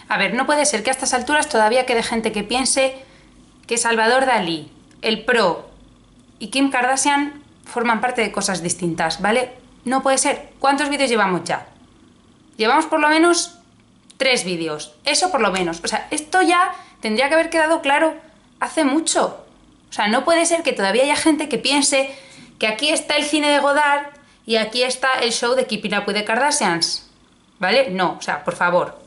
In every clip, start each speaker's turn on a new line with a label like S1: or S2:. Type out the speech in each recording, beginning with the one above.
S1: A ver, no puede ser que a estas alturas todavía quede gente que piense que Salvador Dalí, el pro y Kim Kardashian forman parte de cosas distintas, ¿vale? No puede ser. ¿Cuántos vídeos llevamos ya? Llevamos por lo menos 3 vídeos. Eso por lo menos. O sea, esto ya tendría que haber quedado claro hace mucho. O sea, no puede ser que todavía haya gente que piense que aquí está el cine de Godard y aquí está el show de Keeping Up with the Kardashians. ¿Vale? No, o sea, por favor.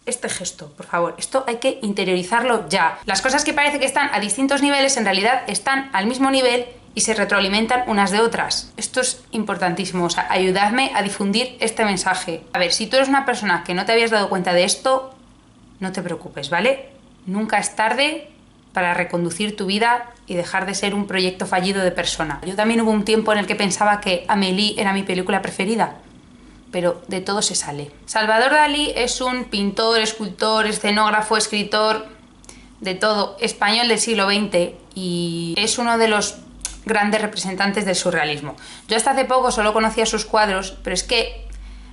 S1: Este gesto, por favor, esto hay que interiorizarlo ya. Las cosas que parece que están a distintos niveles en realidad están al mismo nivel y se retroalimentan unas de otras. Esto es importantísimo, o sea, ayudadme a difundir este mensaje. A ver, si tú eres una persona que no te habías dado cuenta de esto, no te preocupes, ¿vale? Nunca es tarde para reconducir tu vida y dejar de ser un proyecto fallido de persona. Yo también hubo un tiempo en el que pensaba que Amélie era mi película preferida, pero de todo se sale. Salvador Dalí es un pintor, escultor, escenógrafo, escritor, de todo, español del siglo XX y es uno de los grandes representantes del surrealismo. Yo hasta hace poco solo conocía sus cuadros, pero es que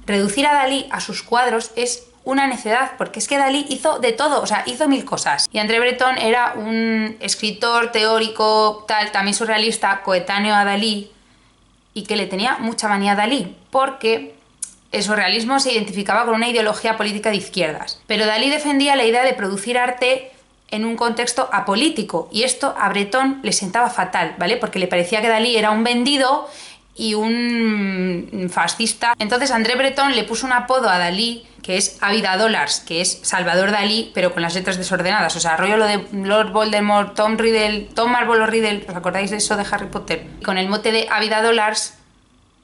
S1: reducir a Dalí a sus cuadros es una necedad, porque es que Dalí hizo de todo, o sea, hizo 1000 cosas. Y André Breton era un escritor, teórico, tal, también surrealista, coetáneo a Dalí, y que le tenía mucha manía a Dalí, porque el surrealismo se identificaba con una ideología política de izquierdas. Pero Dalí defendía la idea de producir arte en un contexto apolítico, y esto a Breton le sentaba fatal, ¿vale? Porque le parecía que Dalí era un vendido y un fascista. Entonces André Breton le puso un apodo a Dalí que es Ávida Dollars, que es Salvador Dalí, pero con las letras desordenadas. O sea, rollo lo de Lord Voldemort, Tom Riddle, Tom Marvolo Riddle, ¿os acordáis de eso de Harry Potter? Con el mote de Ávida Dollars,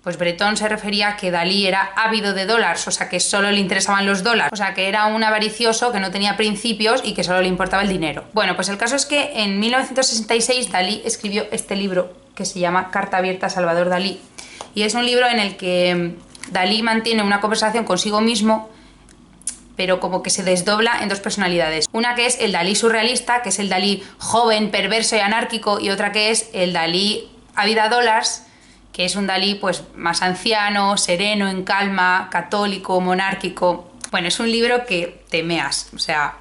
S1: pues Breton se refería a que Dalí era ávido de dólares, o sea, que solo le interesaban los dólares, o sea, que era un avaricioso que no tenía principios y que solo le importaba el dinero. Bueno, pues el caso es que en 1966 Dalí escribió este libro que se llama Carta abierta a Salvador Dalí, y es un libro en el que Dalí mantiene una conversación consigo mismo, pero como que se desdobla en dos personalidades. Una que es el Dalí surrealista, que es el Dalí joven, perverso y anárquico, y otra que es el Dalí ávida dólares, que es un Dalí pues más anciano, sereno, en calma, católico, monárquico. Bueno, es un libro que te meas, o sea,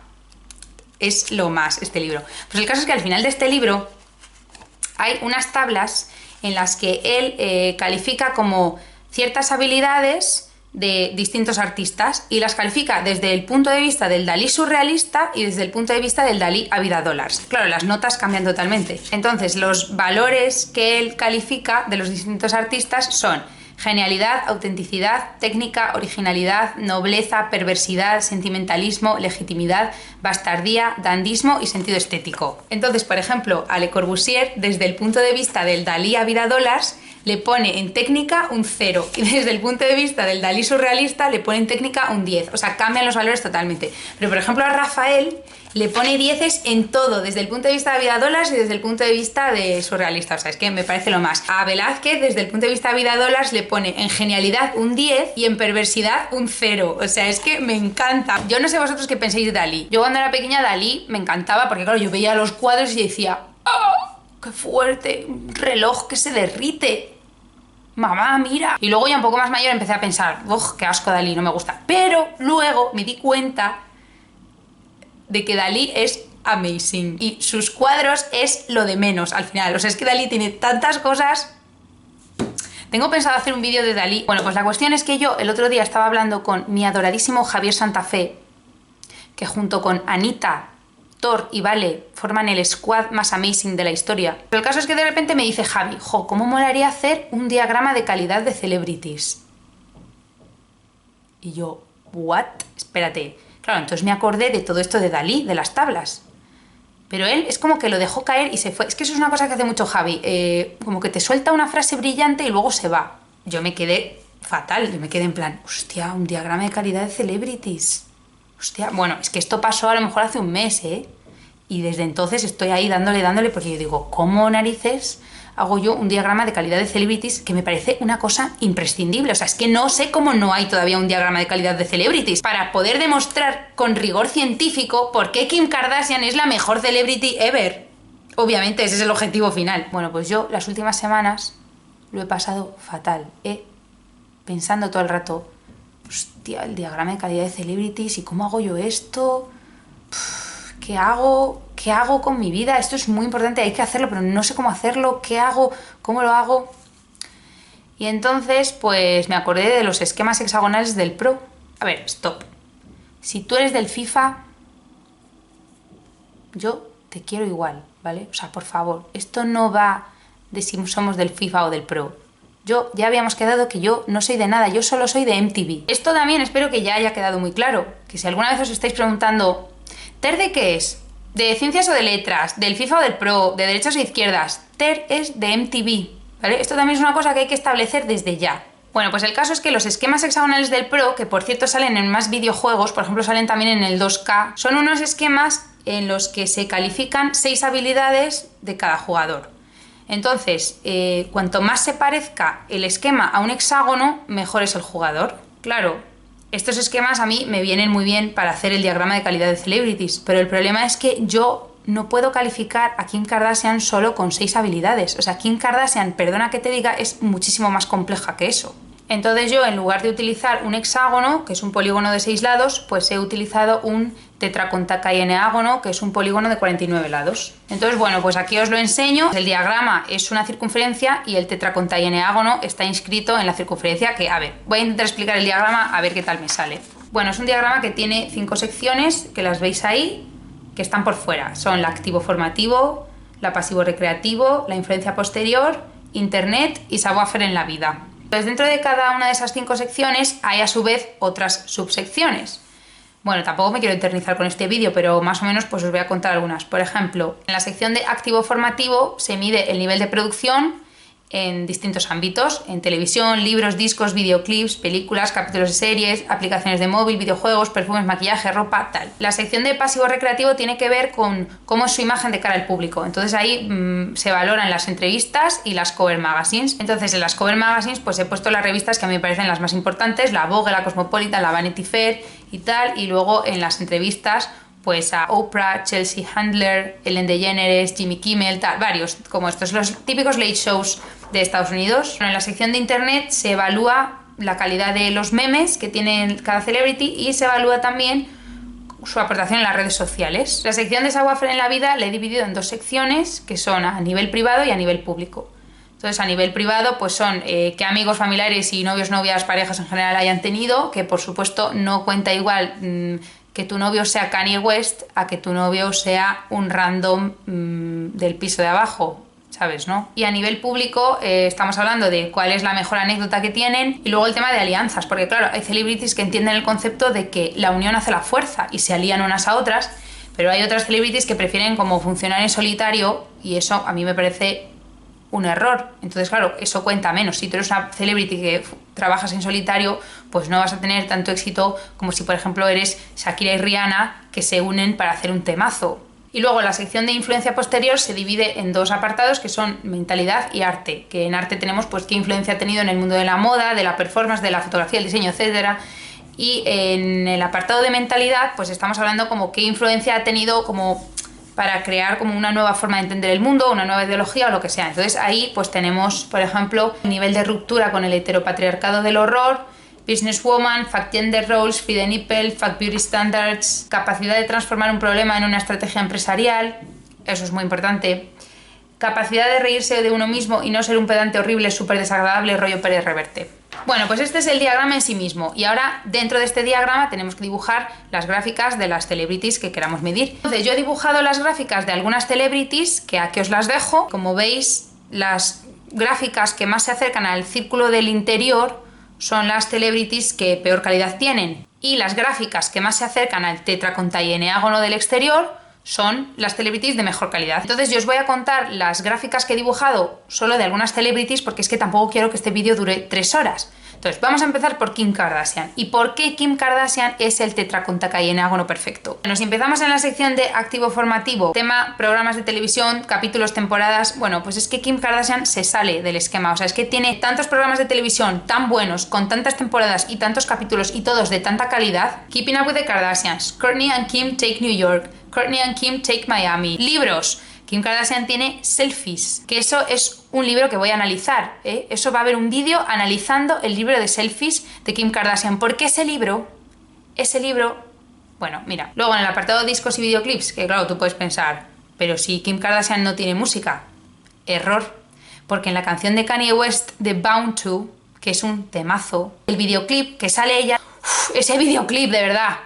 S1: es lo más este libro. Pues el caso es que al final de este libro hay unas tablas en las que él califica como ciertas habilidades de distintos artistas y las califica desde el punto de vista del Dalí surrealista y desde el punto de vista del Dalí ávida dólares. Claro, las notas cambian totalmente. Entonces, los valores que él califica de los distintos artistas son genialidad, autenticidad, técnica, originalidad, nobleza, perversidad, sentimentalismo, legitimidad, bastardía, dandismo y sentido estético. Entonces, por ejemplo, a Le Corbusier, desde el punto de vista del Dalí ávida dólares, le pone en técnica un 0 y desde el punto de vista del Dalí surrealista le pone en técnica un 10, o sea, cambian los valores totalmente. Pero por ejemplo a Rafael le pone 10 en todo, desde el punto de vista de ávida dólares y desde el punto de vista de surrealista, o sea, es que me parece lo más. A Velázquez desde el punto de vista de ávida dólares le pone en genialidad un 10 y en perversidad un 0, o sea, es que me encanta. Yo no sé vosotros qué pensáis de Dalí. Yo cuando era pequeña Dalí me encantaba porque claro, yo veía los cuadros y decía ¡oh! ¡Qué fuerte! Un reloj que se derrite. Mamá, mira. Y luego ya un poco más mayor empecé a pensar, ¡ugh, qué asco Dalí, no me gusta! Pero luego me di cuenta de que Dalí es amazing. Y sus cuadros es lo de menos al final. O sea, es que Dalí tiene tantas cosas. Tengo pensado hacer un vídeo de Dalí. Bueno, pues la cuestión es que yo el otro día estaba hablando con mi adoradísimo Javier Santafé, que junto con Anita, Thor y Vale forman el squad más amazing de la historia. Pero el caso es que de repente me dice Javi, jo, ¿cómo molaría hacer un diagrama de calidad de celebrities? Y yo, ¿what? Espérate. Claro, entonces me acordé de todo esto de Dalí, de las tablas. Pero él es como que lo dejó caer y se fue. Es que eso es una cosa que hace mucho Javi. Como que te suelta una frase brillante y luego se va. Yo me quedé fatal. Yo me quedé en plan, hostia, un diagrama de calidad de celebrities. Hostia, bueno, es que esto pasó a lo mejor hace un mes, ¿eh? Y desde entonces estoy ahí dándole, porque yo digo, ¿cómo narices hago yo un diagrama de calidad de celebrities? Que me parece una cosa imprescindible. O sea, es que no sé cómo no hay todavía un diagrama de calidad de celebrities para poder demostrar con rigor científico por qué Kim Kardashian es la mejor celebrity ever. Obviamente, ese es el objetivo final. Bueno, pues yo las últimas semanas lo he pasado fatal. Pensando todo el rato, hostia, el diagrama de calidad de celebrities, ¿y cómo hago yo esto? ¿Qué hago? ¿Qué hago con mi vida? Esto es muy importante, hay que hacerlo, pero no sé cómo hacerlo. ¿Qué hago? ¿Cómo lo hago? Y entonces, pues me acordé de los esquemas hexagonales del Pro. A ver, stop. Si tú eres del FIFA, yo te quiero igual, ¿vale? O sea, por favor, esto no va de si somos del FIFA o del Pro. Ya habíamos quedado que yo no soy de nada, yo solo soy de MTV. Esto también espero que ya haya quedado muy claro, que si alguna vez os estáis preguntando, ¿TER de qué es? ¿De ciencias o de letras? ¿Del FIFA o del Pro? ¿De derechas o izquierdas? TER es de MTV, ¿vale? Esto también es una cosa que hay que establecer desde ya. Bueno, pues el caso es que los esquemas hexagonales del Pro, que por cierto salen en más videojuegos, por ejemplo salen también en el 2K, son unos esquemas en los que se califican 6 habilidades de cada jugador. Entonces, cuanto más se parezca el esquema a un hexágono, mejor es el jugador. Claro, estos esquemas a mí me vienen muy bien para hacer el diagrama de calidad de celebrities, pero el problema es que yo no puedo calificar a Kim Kardashian solo con 6 habilidades. O sea, Kim Kardashian, perdona que te diga, es muchísimo más compleja que eso. Entonces yo, en lugar de utilizar un hexágono, que es un polígono de 6 lados, pues he utilizado un tetracontacaeneágono, que es un polígono de 49 lados. Entonces, bueno, pues aquí os lo enseño. El diagrama es una circunferencia y el tetracontaeneágono está inscrito en la circunferencia que, a ver, voy a intentar explicar el diagrama a ver qué tal me sale. Bueno, es un diagrama que tiene 5 secciones, que las veis ahí, que están por fuera. Son la activo formativo, la pasivo recreativo, la influencia posterior, internet y savoir-faire en la vida. Pues dentro de cada una de esas 5 secciones hay a su vez otras subsecciones. Bueno, tampoco me quiero eternizar con este vídeo, pero más o menos pues os voy a contar algunas. Por ejemplo, en la sección de activo formativo se mide el nivel de producción en distintos ámbitos, en televisión, libros, discos, videoclips, películas, capítulos de series, aplicaciones de móvil, videojuegos, perfumes, maquillaje, ropa, tal. La sección de pasivo recreativo tiene que ver con cómo es su imagen de cara al público. Entonces ahí se valoran las entrevistas y las cover magazines. Entonces en las cover magazines pues he puesto las revistas que a mí me parecen las más importantes, la Vogue, la Cosmopolitan, la Vanity Fair y tal, y luego en las entrevistas pues a Oprah, Chelsea Handler, Ellen DeGeneres, Jimmy Kimmel, tal, varios como estos, los típicos late shows de Estados Unidos. En la sección de internet se evalúa la calidad de los memes que tiene cada celebrity y se evalúa también su aportación en las redes sociales. La sección de savoir-faire en la vida la he dividido en 2 secciones que son a nivel privado y a nivel público. Entonces a nivel privado pues son qué amigos, familiares y novios, novias, parejas en general hayan tenido, que por supuesto no cuenta igual que tu novio sea Kanye West a que tu novio sea un random del piso de abajo, ¿sabes, no? Y a nivel público estamos hablando de cuál es la mejor anécdota que tienen y luego el tema de alianzas, porque claro, hay celebrities que entienden el concepto de que la unión hace la fuerza y se alían unas a otras, pero hay otras celebrities que prefieren como funcionar en solitario y eso a mí me parece un error. Entonces, claro, eso cuenta menos. Si tú eres una celebrity que trabajas en solitario, pues no vas a tener tanto éxito como si, por ejemplo, eres Shakira y Rihanna, que se unen para hacer un temazo. Y luego la sección de influencia posterior se divide en 2 apartados que son mentalidad y arte, que en arte tenemos pues qué influencia ha tenido en el mundo de la moda, de la performance, de la fotografía, el diseño, etcétera. Y en el apartado de mentalidad pues estamos hablando como qué influencia ha tenido como para crear como una nueva forma de entender el mundo, una nueva ideología o lo que sea. Entonces ahí pues tenemos, por ejemplo, el nivel de ruptura con el heteropatriarcado del horror, businesswoman, fact gender roles, free the nipple, fact beauty standards, capacidad de transformar un problema en una estrategia empresarial, eso es muy importante, capacidad de reírse de uno mismo y no ser un pedante horrible, súper desagradable, rollo Pérez Reverte. Bueno, pues este es el diagrama en sí mismo y ahora dentro de este diagrama tenemos que dibujar las gráficas de las celebrities que queramos medir. Entonces yo he dibujado las gráficas de algunas celebrities que aquí os las dejo. Como veis, las gráficas que más se acercan al círculo del interior son las celebrities que peor calidad tienen y las gráficas que más se acercan al tetracontaeneágono del exterior son las celebrities de mejor calidad. Entonces yo os voy a contar las gráficas que he dibujado solo de algunas celebrities porque es que tampoco quiero que este vídeo dure 3 horas. Entonces vamos a empezar por Kim Kardashian. ¿Y por qué Kim Kardashian es el tetracontaeneágono perfecto? Bueno, si empezamos en la sección de activo formativo, tema programas de televisión, capítulos, temporadas, bueno, pues es que Kim Kardashian se sale del esquema. O sea, es que tiene tantos programas de televisión tan buenos, con tantas temporadas y tantos capítulos y todos de tanta calidad. Keeping Up with the Kardashians, Kourtney and Kim Take New York, Kourtney and Kim Take Miami. Libros, Kim Kardashian tiene selfies, que eso es un libro que voy a analizar, ¿eh? Eso va a haber un vídeo analizando el libro de selfies de Kim Kardashian. ¿Por qué ese libro, bueno, mira, luego en el apartado discos y videoclips, que claro, tú puedes pensar, pero si Kim Kardashian no tiene música, error, porque en la canción de Kanye West de Bound to, que es un temazo, el videoclip que sale ella, ese videoclip de verdad,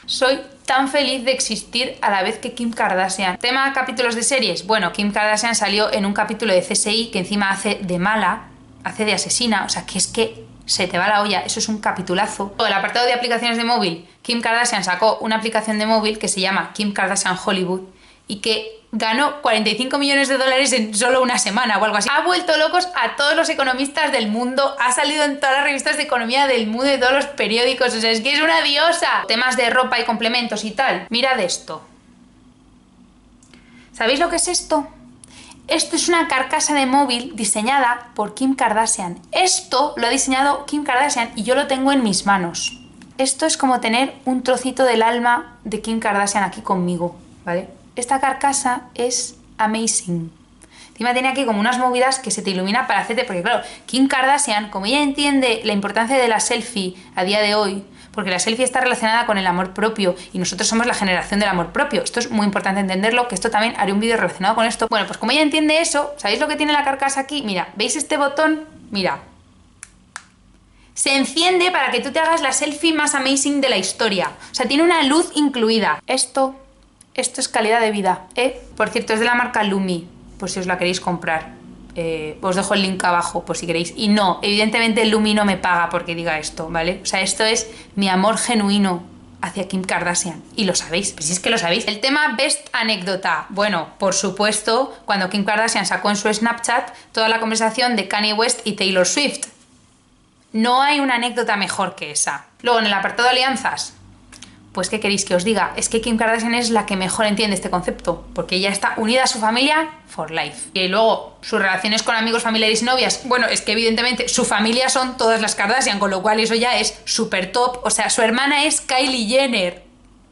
S1: soy tan feliz de existir a la vez que Kim Kardashian. Tema capítulos de series, bueno, Kim Kardashian salió en un capítulo de CSI que encima hace de mala, hace de asesina, o sea que es que se te va la olla, eso es un capitulazo. Luego, el apartado de aplicaciones de móvil, Kim Kardashian sacó una aplicación de móvil que se llama Kim Kardashian Hollywood y que ganó 45 millones de dólares en solo una semana o algo así. Ha vuelto locos a todos los economistas del mundo, ha salido en todas las revistas de economía del mundo, de todos los periódicos, o sea, es que es una diosa. Temas de ropa y complementos y tal. Mirad esto. ¿Sabéis lo que es esto? Esto es una carcasa de móvil diseñada por Kim Kardashian. Esto lo ha diseñado Kim Kardashian y yo lo tengo en mis manos. Esto es como tener un trocito del alma de Kim Kardashian aquí conmigo, ¿vale? Esta carcasa es amazing. Encima tiene aquí como unas movidas que se te ilumina para hacerte... Porque claro, Kim Kardashian, como ella entiende la importancia de la selfie a día de hoy, porque la selfie está relacionada con el amor propio y nosotros somos la generación del amor propio. Esto es muy importante entenderlo, que esto también haré un vídeo relacionado con esto. Bueno, pues como ella entiende eso, ¿sabéis lo que tiene la carcasa aquí? Mira, ¿veis este botón? Mira. Se enciende para que tú te hagas la selfie más amazing de la historia. O sea, tiene una luz incluida. Esto es calidad de vida, ¿eh? Por cierto, es de la marca Lumi, por si os la queréis comprar. Os dejo el link abajo por si queréis. Y no, evidentemente Lumi no me paga porque diga esto, ¿vale? O sea, esto es mi amor genuino hacia Kim Kardashian. Y lo sabéis, pues si es que lo sabéis. El tema best anécdota. Bueno, por supuesto, cuando Kim Kardashian sacó en su Snapchat toda la conversación de Kanye West y Taylor Swift. No hay una anécdota mejor que esa. Luego, en el apartado de alianzas, pues ¿qué queréis que os diga? Es que Kim Kardashian es la que mejor entiende este concepto, porque ella está unida a su familia for life. Y luego, sus relaciones con amigos, familiares y novias, bueno, es que evidentemente su familia son todas las Kardashian, con lo cual eso ya es súper top. O sea, su hermana es Kylie Jenner.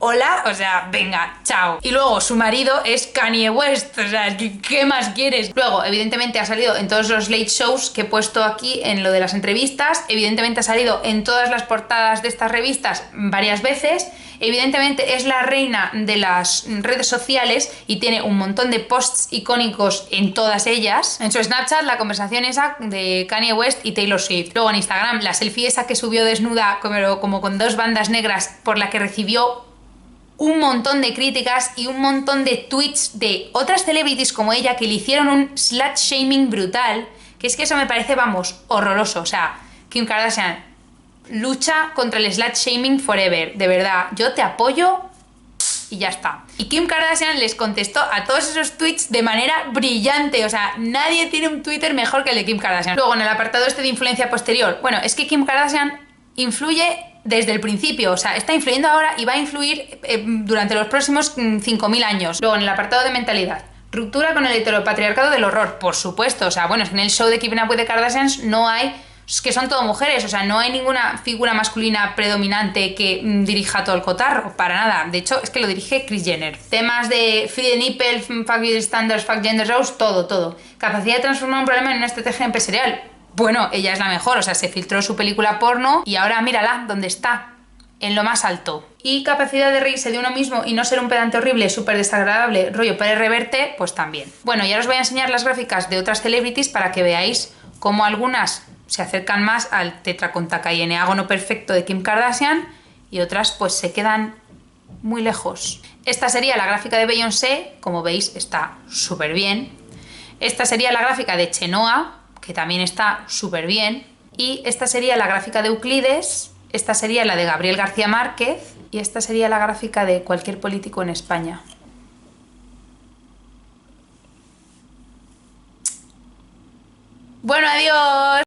S1: Hola, o sea, venga, chao. Y luego su marido es Kanye West, o sea, ¿qué más quieres? Luego, evidentemente ha salido en todos los late shows que he puesto aquí en lo de las entrevistas, evidentemente ha salido en todas las portadas de estas revistas varias veces, evidentemente es la reina de las redes sociales y tiene un montón de posts icónicos en todas ellas. En su Snapchat, la conversación esa de Kanye West y Taylor Swift. Luego en Instagram, la selfie esa que subió desnuda como con dos bandas negras por la que recibió un montón de críticas y un montón de tweets de otras celebrities como ella que le hicieron un slut shaming brutal, que es que eso me parece, vamos, horroroso. O sea, Kim Kardashian lucha contra el slut shaming forever, de verdad, yo te apoyo y ya está. Y Kim Kardashian les contestó a todos esos tweets de manera brillante, o sea, nadie tiene un Twitter mejor que el de Kim Kardashian. Luego, en el apartado este de influencia posterior, bueno, es que Kim Kardashian influye desde el principio, o sea, está influyendo ahora y va a influir durante los próximos 5.000 años. Luego, en el apartado de mentalidad, ruptura con el heteropatriarcado del horror, por supuesto, o sea, bueno, es que en el show de Keeping Up with the Kardashians no hay, es que son todo mujeres, o sea, no hay ninguna figura masculina predominante que dirija todo el cotarro, para nada. De hecho, es que lo dirige Kris Jenner. Temas de Free the Nipple, Fuck Beauty Standards, Fuck Gender Roles, todo. Capacidad de transformar un problema en una estrategia empresarial. Bueno, ella es la mejor, o sea, se filtró su película porno y ahora mírala, ¿dónde está? En lo más alto. Y capacidad de reírse de uno mismo y no ser un pedante horrible, súper desagradable, rollo Pérez Reverte, pues también. Bueno, y ahora os voy a enseñar las gráficas de otras celebrities para que veáis cómo algunas se acercan más al tetracontacaieneágono perfecto de Kim Kardashian y otras pues se quedan muy lejos. Esta sería la gráfica de Beyoncé, como veis está súper bien. Esta sería la gráfica de Chenoa, que también está súper bien. Y esta sería la gráfica de Euclides, esta sería la de Gabriel García Márquez y esta sería la gráfica de cualquier político en España. Bueno, adiós.